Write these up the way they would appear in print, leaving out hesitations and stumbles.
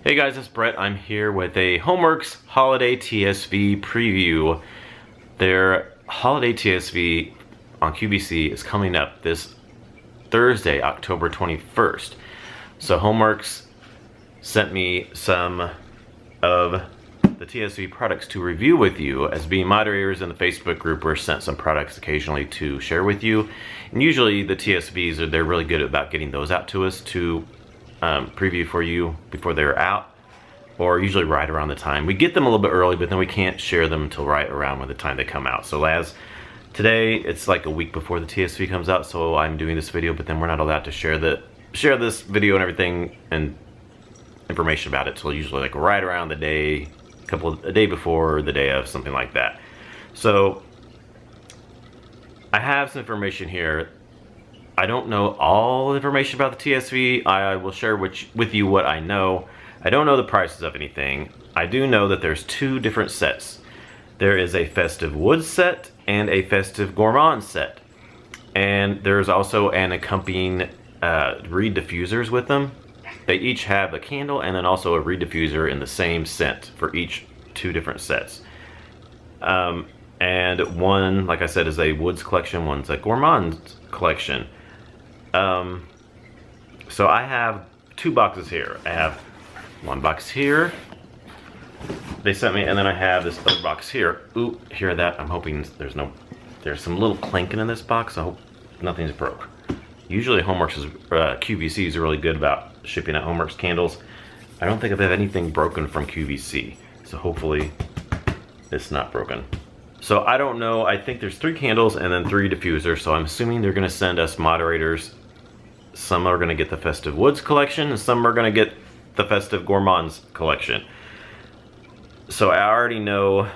Hey guys, it's Brett. I'm here with a HomeWorx Holiday TSV preview. Their Holiday TSV on QVC is coming up this Thursday, October 21st. So HomeWorx sent me some of the TSV products to review with you. As being moderators in the Facebook group, we're sent some products occasionally to share with you. And usually the TSVs, they're really good about getting those out to us to preview for you before they're out, or usually right around the time. We get them a little bit early, but then we can't share them until right around when the time they come out. So as today, it's like a week before the TSV comes out, so I'm doing this video, but then we're not allowed to share this video and everything and information about it till usually like right around the day, a day before the day of, something like that. So I have some information here. I don't know all the information about the TSV. I will share with you what I know. I don't know the prices of anything. I do know that there's two different sets. There is a Festive Woods Set and a Festive Gourmands Set. And there's also an accompanying reed diffusers with them. They each have a candle and then also a reed diffuser in the same scent for each two different sets. And one, like I said, is a Woods collection, one's a Gourmands collection. So I have two boxes here. I have one box here they sent me, and then I have this other box here. Ooh, hear that? I'm hoping there's some little clanking in this box. I hope nothing's broke. Usually HomeWorx QVC is really good about shipping out HomeWorx candles. I don't think I've had anything broken from QVC, so hopefully it's not broken. So I don't know, I think there's 3 candles and then 3 diffusers, so I'm assuming they're gonna send us moderators. Some are gonna get the Festive Woods collection, and some are gonna get the Festive Gourmands collection. So I already know,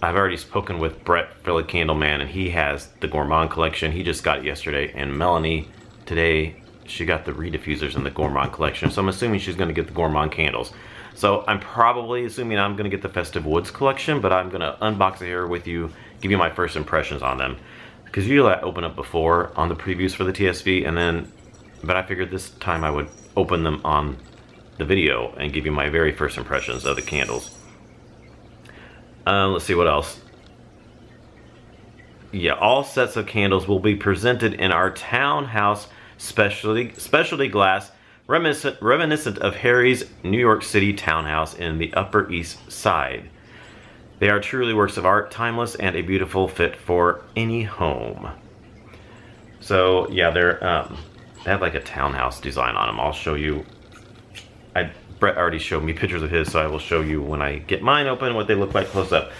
I've already spoken with Brett, Philly Candleman, and he has the Gourmand collection. He just got it yesterday, and Melanie, today, she got the reed diffusers in the Gourmand collection, so I'm assuming she's gonna get the Gourmand candles. So I'm probably assuming I'm gonna get the Festive Woods collection, but I'm gonna unbox it here with you, give you my first impressions on them. Because usually I open up before on the previews for the TSV, but I figured this time I would open them on the video and give you my very first impressions of the candles. Let's see what else. Yeah, all sets of candles will be presented in our townhouse specialty glass, reminiscent of Harry's New York City townhouse in the Upper East Side. They are truly works of art, timeless, and a beautiful fit for any home. So yeah, they have like a townhouse design on them. I'll show you. Brett already showed me pictures of his, so I will show you when I get mine open what they look like close up.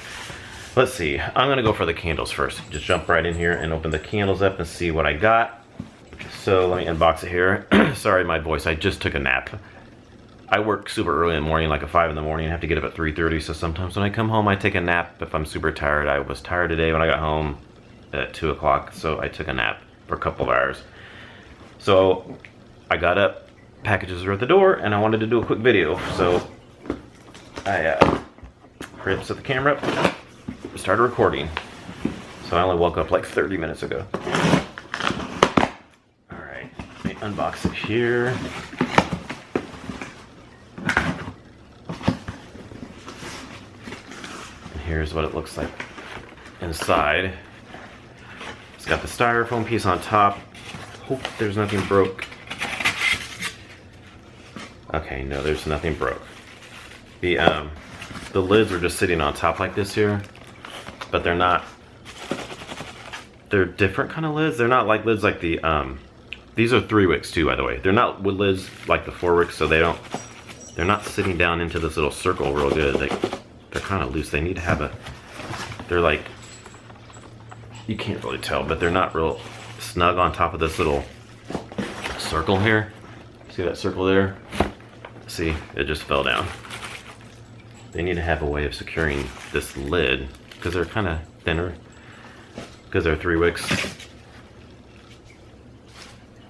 Let's see. I'm gonna go for the candles first. Just jump right in here and open the candles up and see what I got. So let me unbox it here. Sorry, my voice. I just took a nap. I work super early in the morning, like at 5 in the morning. I have to get up at 3:30. So sometimes when I come home, I take a nap. If I'm super tired, I was tired today when I got home at 2 o'clock. So I took a nap for a couple of hours. So I got up. Packages were at the door, and I wanted to do a quick video, so I hurried up, set the camera up, started recording. So I only woke up like 30 minutes ago. All right, let me unbox it here. And here's what it looks like inside. It's got the styrofoam piece on top. Hope there's nothing broke. Okay, no, there's nothing broke. The lids are just sitting on top like this here, but they're not. They're different kind of lids. They're not like lids like the these are 3 wicks too, by the way. They're not wood lids like the 4 wicks, so they're not sitting down into this little circle real good. They're kind of loose. They need to have they're like, you can't really tell, but they're not real snug on top of this little circle here. See that circle there? See, it just fell down. They need to have a way of securing this lid because they're kind of thinner because they're 3 wicks.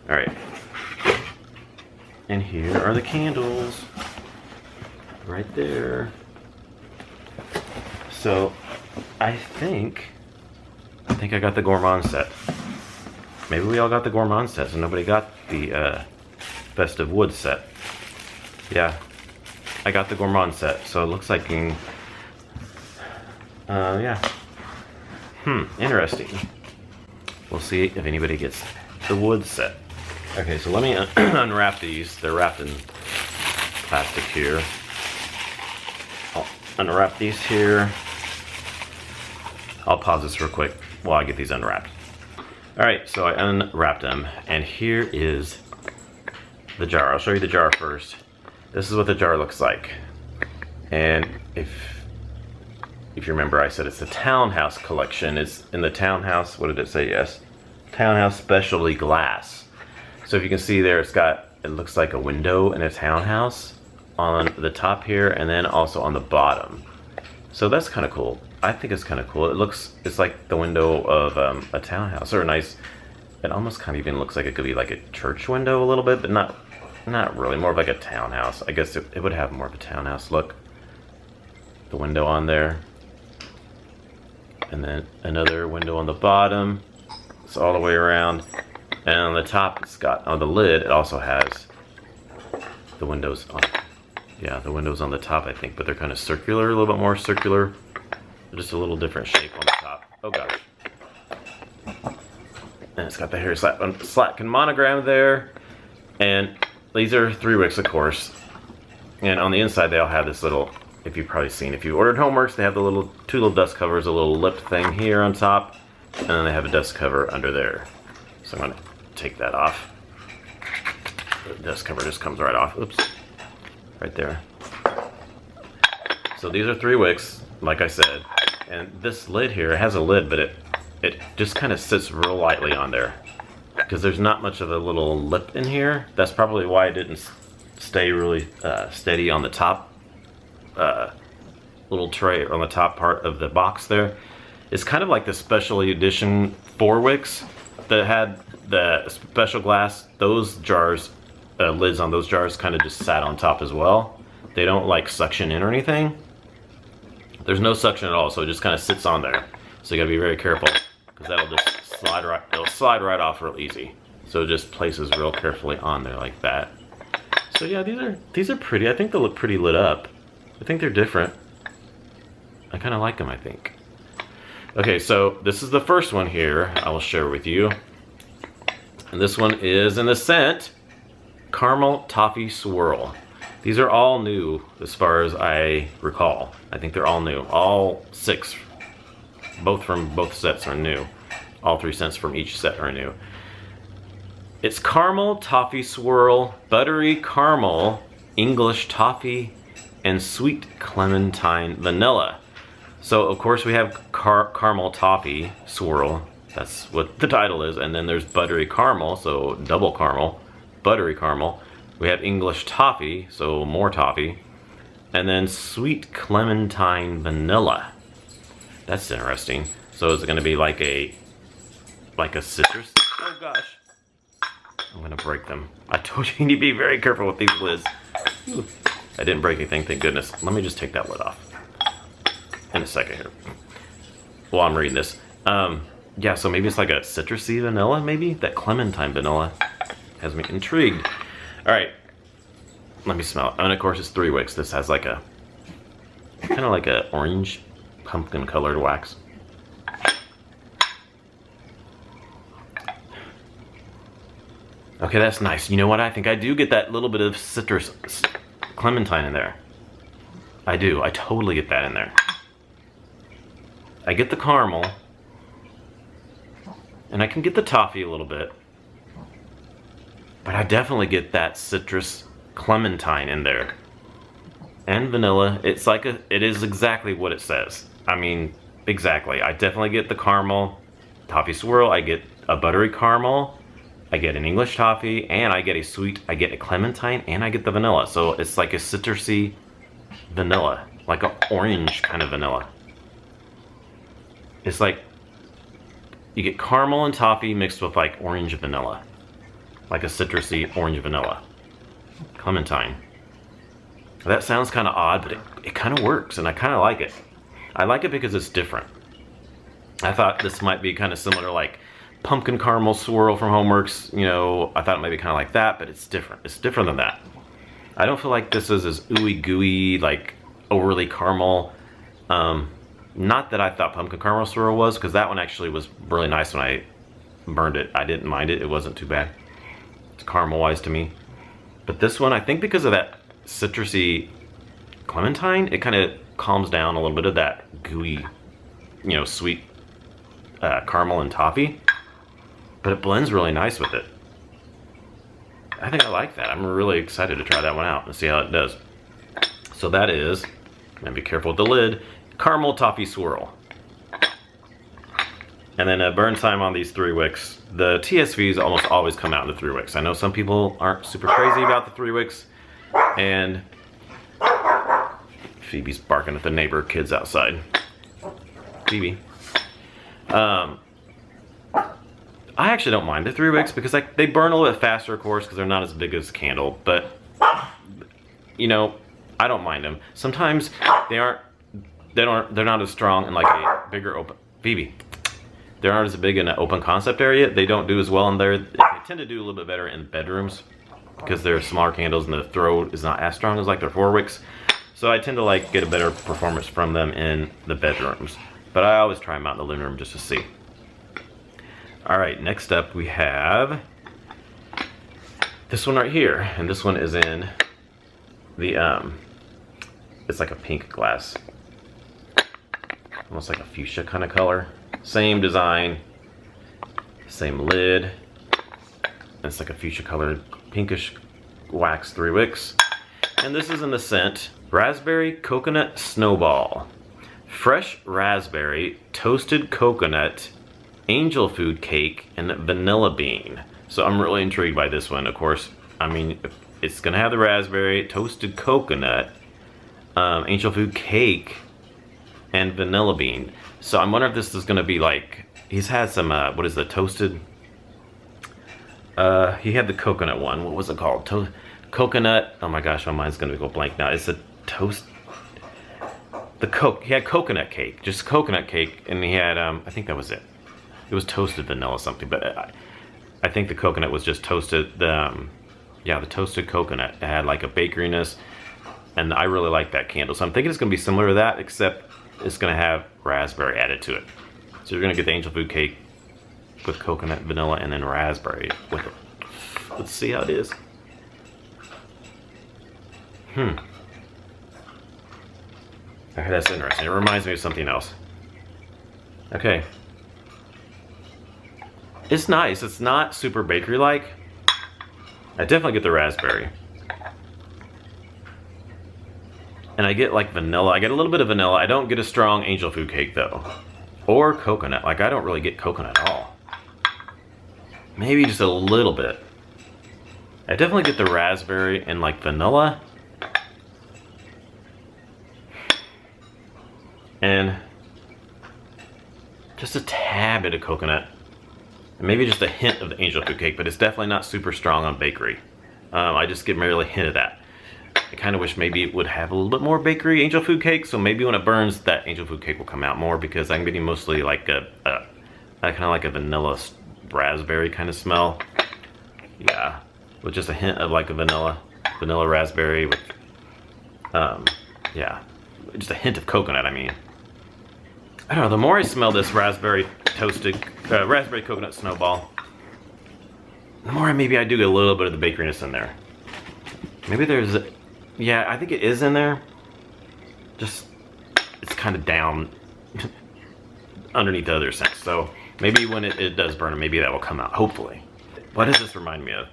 All right. And here are the candles right there. So I think I got the Gourmands set. Maybe we all got the Gourmands set, so nobody got the Festive Woods set. Yeah, I got the Gourmands Set, so it looks like, yeah. Interesting. We'll see if anybody gets the Woods Set. Okay, so let me unwrap these. They're wrapped in plastic here. I'll unwrap these here. I'll pause this real quick while I get these unwrapped. Alright, so I unwrapped them, and here is the jar. I'll show you the jar first. This is what the jar looks like. And if you remember, I said it's the Townhouse collection. It's in the Townhouse, what did it say? Yes. Townhouse Specialty Glass. So if you can see there, it looks like a window in a townhouse on the top here, and then also on the bottom. So that's kind of cool. I think it's kind of cool. It's like the window of a townhouse, or a nice, it almost kind of even looks like it could be like a church window a little bit, but not really, more of like a townhouse. I guess it would have more of a townhouse look. The window on there. And then another window on the bottom. It's all the way around. And on the top, it's got, on the lid, it also has the windows on, yeah, the windows on the top, I think, but they're kind of circular, a little bit more circular. Just a little different shape on the top. Oh gosh. And it's got the Harry Slatkin monogram there. And these are 3 wicks, of course. And on the inside, they all have this little, if you've probably seen, if you ordered HomeWorx, they have the little 2 little dust covers, a little lip thing here on top, and then they have a dust cover under there. So I'm gonna take that off. The dust cover just comes right off. Oops. Right there. So these are 3 wicks, like I said. And this lid here, it has a lid, but it just kind of sits real lightly on there. Because there's not much of a little lip in here. That's probably why it didn't stay really steady on the top little tray, on the top part of the box there. It's kind of like the special edition 4 wicks that had the special glass. Those jars, lids on those jars kind of just sat on top as well. They don't like suction in or anything. There's no suction at all, so it just kind of sits on there. So you gotta be very careful, because that'll just it'll slide right off real easy. So it just places real carefully on there like that. So yeah, these are pretty. I think they look pretty lit up. I think they're different. I kind of like them, I think. Okay, so this is the first one here I will share with you. And this one is in the scent Caramel Toffee Swirl. These are all new as far as I recall. I think they're all new. All 6, both from both sets are new. All 3 scents from each set are new. It's Caramel Toffee Swirl, Buttery Caramel, English Toffee, and Sweet Clementine Vanilla. So of course we have Caramel Toffee Swirl. That's what the title is. And then there's Buttery Caramel, so double caramel, Buttery Caramel. We have English Toffee, so more toffee. And then Sweet Clementine Vanilla. That's interesting. So is it going to be like a citrus? Oh gosh. I'm going to break them. I told you you need to be very careful with these lids. Ooh. I didn't break anything, thank goodness. Let me just take that lid off. In a second here. While I'm reading this. Yeah, so maybe it's like a citrusy vanilla, maybe? That clementine vanilla has me intrigued. Alright, let me smell it. And of course it's 3 wicks. This has like a, kind of like a orange pumpkin colored wax. Okay, that's nice. You know what? I think I do get that little bit of citrus clementine in there. I do. I totally get that in there. I get the caramel. And I can get the toffee a little bit. But I definitely get that citrus clementine in there. And vanilla. It's like it is exactly what it says. I mean, exactly. I definitely get the caramel toffee swirl. I get a buttery caramel. I get an English toffee. And I get a clementine. And I get the vanilla. So it's like a citrusy vanilla. Like an orange kind of vanilla. It's like you get caramel and toffee mixed with like orange vanilla. Like a citrusy orange vanilla. Clementine. That sounds kind of odd, but it kind of works, and I kind of like it. I like it because it's different. I thought this might be kind of similar, like pumpkin caramel swirl from HomeWorx. You know, I thought it might be kind of like that, but it's different. It's different than that. I don't feel like this is as ooey gooey, like overly caramel. Not that I thought pumpkin caramel swirl was, because that one actually was really nice when I burned it. I didn't mind it. It wasn't too bad. It's caramel wise to me. But this one, I think because of that citrusy clementine, it kind of calms down a little bit of that gooey, you know, sweet caramel and toffee. But it blends really nice with it. I think I like that. I'm really excited to try that one out and see how it does. So that is, and be careful with the lid, caramel toffee swirl. And then burn time on these 3 wicks. The TSVs almost always come out in the 3 wicks. I know some people aren't super crazy about the 3 wicks. And Phoebe's barking at the neighbor kids outside. Phoebe. I actually don't mind the 3 wicks because they burn a little bit faster, of course, because they're not as big as candle. But, you know, I don't mind them. Sometimes they're not as strong in like a bigger open, Phoebe. They aren't as big in an open concept area. They don't do as well in there. They tend to do a little bit better in bedrooms because they're smaller candles and the throw is not as strong as like their 4 wicks. So I tend to like get a better performance from them in the bedrooms. But I always try them out in the living room just to see. All right, next up we have this one right here. And this one is in the, it's like a pink glass. Almost like a fuchsia kind of color. Same design, same lid. And it's like a fuchsia colored pinkish wax 3 wicks. And this is in the scent Raspberry Coconut Snowball. Fresh raspberry, toasted coconut, angel food cake, and vanilla bean. So I'm really intrigued by this one. Of course, I mean, it's gonna have the raspberry, toasted coconut, angel food cake, and vanilla bean. So I'm wondering if this is gonna be like, he's had some, what is the toasted? He had the coconut one. What was it called? Coconut, oh my gosh, my mind's gonna go blank now. It's a toast, he had coconut cake, just coconut cake, and he had, I think that was it. It was toasted vanilla something, but I think the coconut was just toasted, yeah, the toasted coconut. It had like a bakeryness, and I really like that candle. So I'm thinking it's gonna be similar to that, except it's gonna have raspberry added to it. So you're gonna get the angel food cake with coconut, vanilla, and then raspberry with it. Let's see how it is. Okay, that's interesting. It reminds me of something else. Okay. It's nice. It's not super bakery-like. I definitely get the raspberry. And I get like vanilla. I get a little bit of vanilla. I don't get a strong angel food cake though. Or coconut. Like I don't really get coconut at all. Maybe just a little bit. I definitely get the raspberry and like vanilla. And just a tad bit of coconut. And maybe just a hint of the angel food cake, but it's definitely not super strong on bakery. I just get merely a hint of that. I kind of wish maybe it would have a little bit more bakery angel food cake, so maybe when it burns, that angel food cake will come out more, because I'm getting mostly like a kind of like a vanilla raspberry kind of smell. Yeah, with just a hint of like a vanilla raspberry with, yeah, just a hint of coconut, I mean. I don't know, the more I smell this raspberry toasted, raspberry coconut snowball, the more maybe I do get a little bit of the bakeryness in there. Maybe there's, yeah, I think it is in there. Just, it's kind of down underneath the other scents. So maybe when it does burn, maybe that will come out, hopefully. What does this remind me of?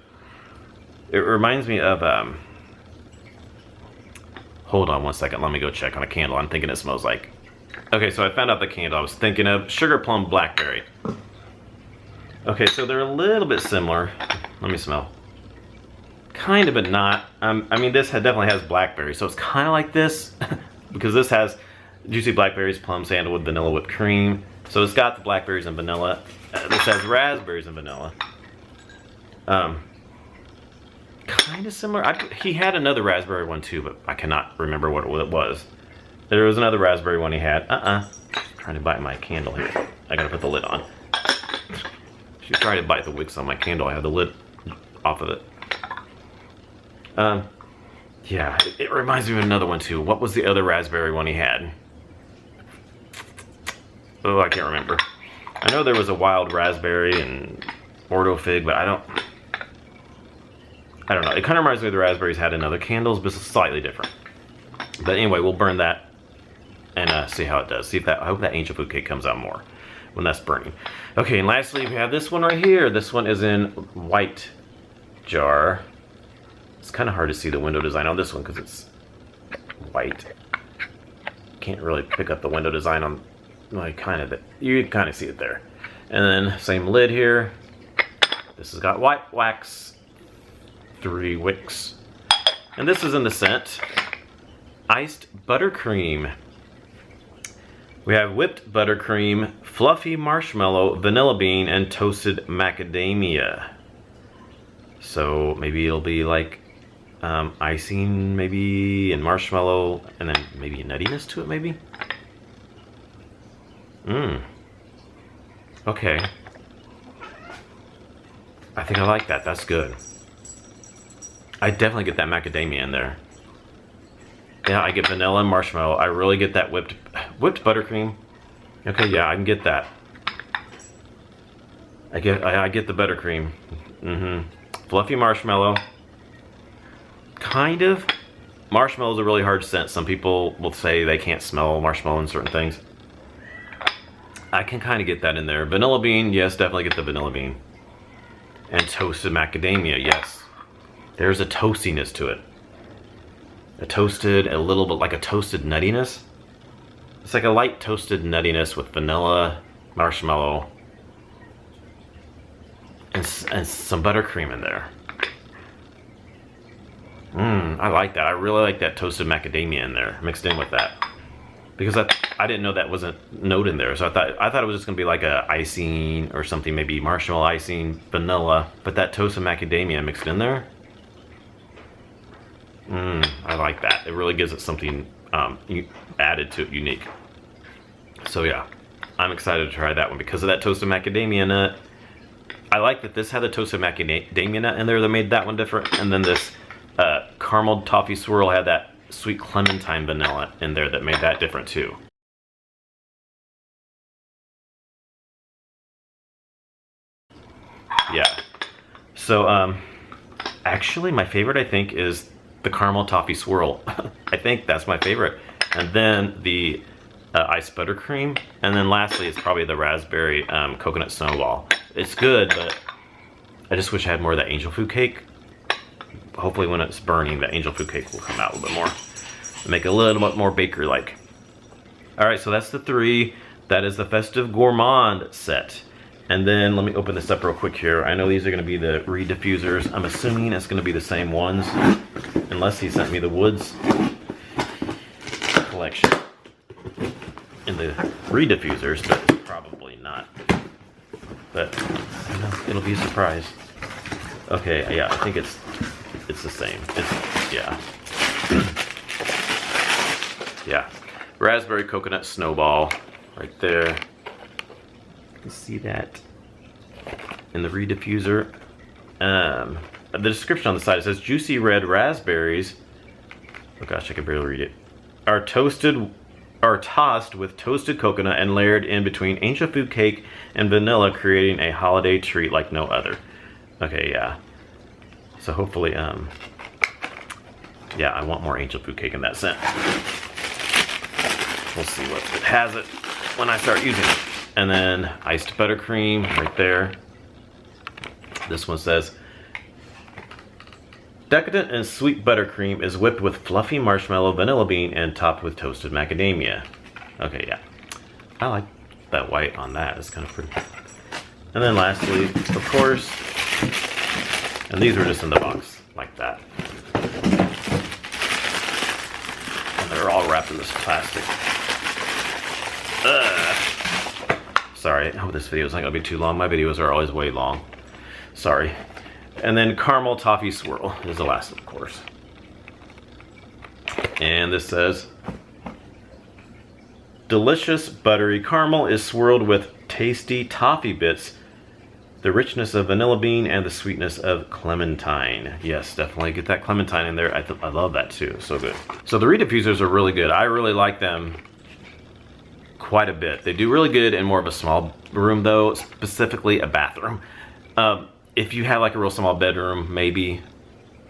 It reminds me of, hold on one second, let me go check on a candle I'm thinking it smells like. Okay, so I found out the candle I was thinking of, Sugar Plum Blackberry. Okay, so they're a little bit similar. Let me smell. Kind of, but not. I mean, this definitely has blackberry, so it's kind of like this, because this has juicy blackberries, plum, sandalwood, vanilla whipped cream. So it's got the blackberries and vanilla. This has raspberries and vanilla. Kind of similar. He had another raspberry one too, but I cannot remember what it was. There was another raspberry one he had. Trying to bite my candle here. I gotta put the lid on. She's trying to bite the wicks on my candle. I have the lid off of it. Yeah, it reminds me of another one too. What was the other raspberry one he had? Oh, I can't remember. I know there was a wild raspberry and Ordo fig, but I don't know. It kind of reminds me of the raspberries had in other candles, but it's slightly different. But anyway, we'll burn that and see how it does. See if that. I hope that angel food cake comes out more when that's burning. Okay, and lastly, we have this one right here. This one is in white jar. It's kind of hard to see the window design on this one because it's white. Can't really pick up the window design on, like, you kind of see it there. And then same lid here. This has got white wax, 3 wicks. And this is in the scent iced buttercream. We have whipped buttercream, fluffy marshmallow, vanilla bean, and toasted macadamia. So maybe it'll be like icing, maybe, and marshmallow, and then maybe a nuttiness to it, maybe. Okay. I think I like that. That's good. I definitely get that macadamia in there. Yeah, I get vanilla and marshmallow. I really get that whipped buttercream. Okay, yeah, I can get that. I get the buttercream. Fluffy marshmallow. Kind of. Marshmallow is a really hard scent. Some people will say they can't smell marshmallow in certain things. I can kind of get that in there. Vanilla bean, yes, definitely get the vanilla bean. And toasted macadamia, yes. There's a toastiness to it. A little bit like a toasted nuttiness. It's like a light toasted nuttiness with vanilla, marshmallow, and some buttercream in there. I like that. I really like that toasted macadamia in there, mixed in with that. Because I didn't know that wasn't a note in there, so I thought it was just gonna be like a icing or something, maybe marshmallow icing, vanilla, but that toasted macadamia mixed in there. I like that. It really gives it something added to it, unique. So yeah, I'm excited to try that one because of that toasted macadamia nut. I like that this had the toasted macadamia nut in there that made that one different, and then this caramel toffee swirl had that sweet clementine vanilla in there that made that different too. Yeah. So actually my favorite, I think, is the caramel toffee swirl. I think that's my favorite. And then the iced buttercream. And then lastly, it's probably the raspberry coconut snowball. It's good, but I just wish I had more of that angel food cake. Hopefully when it's burning, the angel food cake will come out a little bit more. Make it a little bit more bakery-like. Alright, so that's the 3. That is the Festive Gourmands Set. And then let me open this up real quick here. I know these are going to be the reed diffusers. I'm assuming it's going to be the same ones. Unless he sent me the Woods collection in the reed diffusers, but it's probably not. But you know, it'll be a surprise. Okay, yeah, I think it's the same. Yeah. Yeah. Raspberry coconut snowball right there. You can see that in the reed diffuser. The description on the side, it says juicy red raspberries, oh gosh, I can barely read it, are tossed with toasted coconut and layered in between angel food cake and vanilla, creating a holiday treat like no other. Okay, yeah. So hopefully, yeah, I want more angel food cake in that scent. We'll see what it has it when I start using it. And then iced buttercream right there. This one says, decadent and sweet buttercream is whipped with fluffy marshmallow, vanilla bean, and topped with toasted macadamia. Okay, yeah. I like that white on that. It's kind of pretty. And then lastly, of course, and these were just in the box, like that. And they're all wrapped in this plastic. Sorry, I hope this video is not going to be too long. My videos are always way long. Sorry. And then caramel toffee swirl is the last, of course. And this says, delicious buttery caramel is swirled with tasty toffee bits the richness of vanilla bean and the sweetness of clementine. Yes, definitely get that clementine in there. I love that too, so good. So the re-diffusers are really good. I really like them quite a bit. They do really good in more of a small room though, specifically a bathroom. If you have like a real small bedroom, maybe,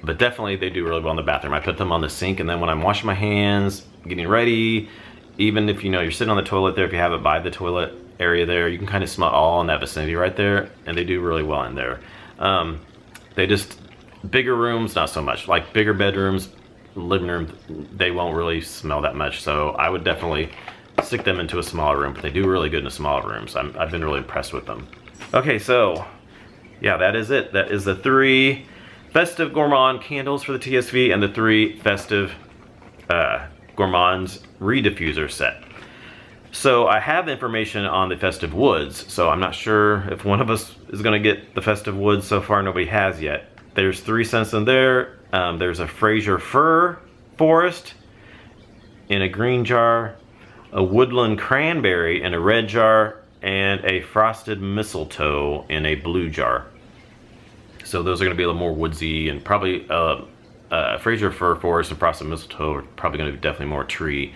but definitely they do really well in the bathroom. I put them on the sink, and then when I'm washing my hands, getting ready, even if you know you're sitting on the toilet there, if you have it by the toilet area there, you can kind of smell all in that vicinity right there, and they do really well in there. They just, bigger rooms, not so much. Like bigger bedrooms, living room, they won't really smell that much, so I would definitely stick them into a smaller room, but they do really good in the smaller rooms. I've been really impressed with them. Okay, so yeah, that is it. That is the 3 Festive Gourmand candles for the TSV and the 3 Festive Gourmands re-diffuser set. So I have information on the Festive Woods, so I'm not sure if one of us is going to get the Festive Woods. So far nobody has yet. There's 3 scents in there. There's a Frasier fir forest in a green jar, a Woodland Cranberry in a red jar, and a frosted mistletoe in a blue jar. So those are going to be a little more woodsy, and probably Frasier fir forest and frosted mistletoe are probably going to be definitely more tree,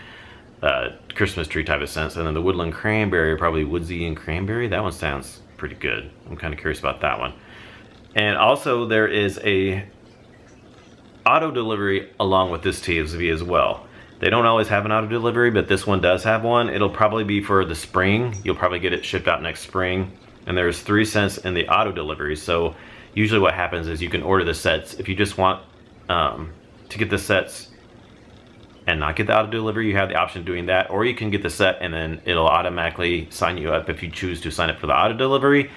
Christmas tree type of scents. And then the Woodland Cranberry are probably woodsy and cranberry. That one sounds pretty good. I'm kind of curious about that one. And also there is a auto delivery along with this TSV as well. They don't always have an auto delivery, but this one does have one. It'll probably be for the spring. You'll probably get it shipped out next spring. And there's 3 cents in the auto delivery. So usually what happens is you can order the sets. If you just want to get the sets and not get the auto delivery, you have the option of doing that. Or you can get the set and then it'll automatically sign you up if you choose to sign up for the auto delivery.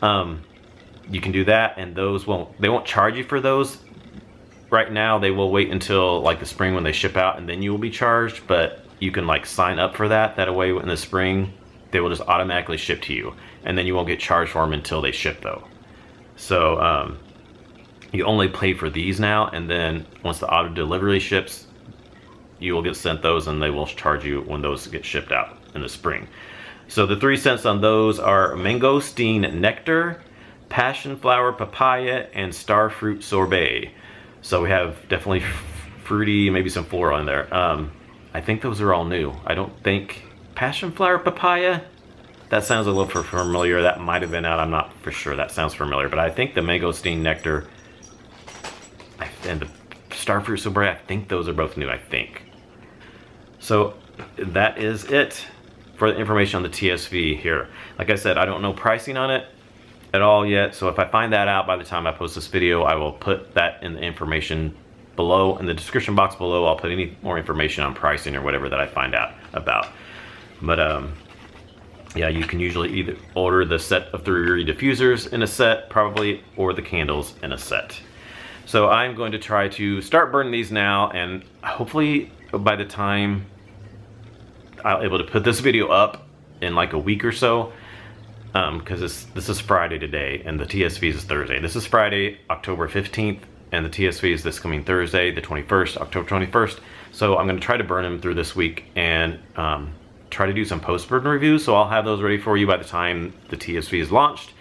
You can do that, and those they won't charge you for those. Right now they will wait until like the spring when they ship out, and then you will be charged, but you can like sign up for that. That way in the spring they will just automatically ship to you, and then you won't get charged for them until they ship though. So you only pay for these now, and then once the auto delivery ships, you will get sent those, and they will charge you when those get shipped out in the spring. So the 3 cents on those are Mangosteen Nectar, Passionflower Papaya, and Starfruit Sorbet. So we have definitely fruity, maybe some floral in there. I think those are all new. I don't think Passionflower Papaya, that sounds a little familiar. That might have been out, I'm not for sure. That sounds familiar, but I think the Mangosteen Nectar and the Starfruit Sorbet, I think those are both new, I think. So that is it for the information on the TSV here. Like I said, I don't know pricing on it at all yet, so if I find that out by the time I post this video, I will put that in the information below, in the description box below. I'll put any more information on pricing or whatever that I find out about. But yeah, you can usually either order the set of 3 diffusers in a set, probably, or the candles in a set. So I'm going to try to start burning these now, and hopefully by the time I'll be able to put this video up in like a week or so, because this is Friday today, and the TSV is Thursday. This is Friday, October 15th, and the TSV is this coming Thursday, the 21st, October 21st. So I'm going to try to burn them through this week, and try to do some post-burn reviews, so I'll have those ready for you by the time the TSV is launched.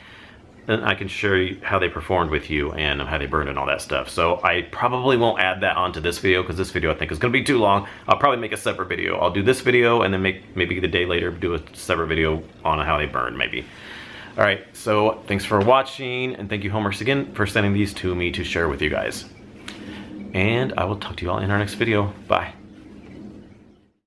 And I can share you how they performed with you and how they burned and all that stuff. So I probably won't add that onto this video, because this video I think is going to be too long. I'll probably make a separate video. I'll do this video and then maybe the day later do a separate video on how they burn, maybe. All right, so thanks for watching, and thank you HomeWorx again for sending these to me to share with you guys. And I will talk to you all in our next video. Bye.